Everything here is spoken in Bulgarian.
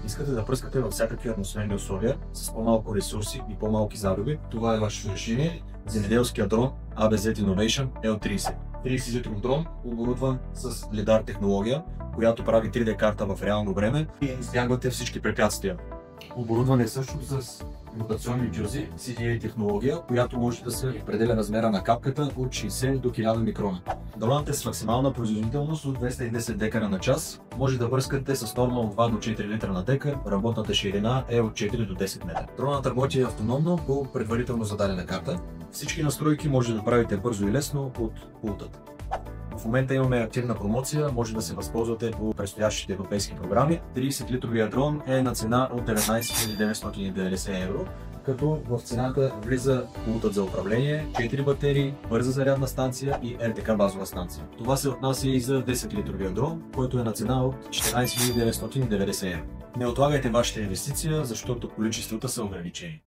Искате да пръскате във всякакви атмосферни условия с по-малко ресурси и по-малки загуби, това е вашето решение. Земеделския дрон ABZ Innovation L30. 30 литров дрон, оборудван с лидар технология, която прави 3D карта в реално време и избягвате всички препятствия. Оборудван е също с ротационни дюзи, CDA технология, която може да се определя размера на капката от 60 до 1000 микрона. Дронът е с максимална производителност от 210 декара на час. Може да пръскате с норма от 2 до 4 литра на декар, работната ширина е от 4 до 10 метра. Дронът работи автономно по предварително зададена карта. Всички настройки може да правите бързо и лесно от пултата. В момента имаме активна промоция, може да се възползвате по предстоящите европейски програми. 30-литровия дрон е на цена от 19 990 евро, като в цената влиза пултът за управление, 4 батерии, бърза зарядна станция и РТК базова станция. Това се отнася и за 10-литровия дрон, който е на цена от 14 990 евро. Не отлагайте вашата инвестиция, защото количествата са ограничени.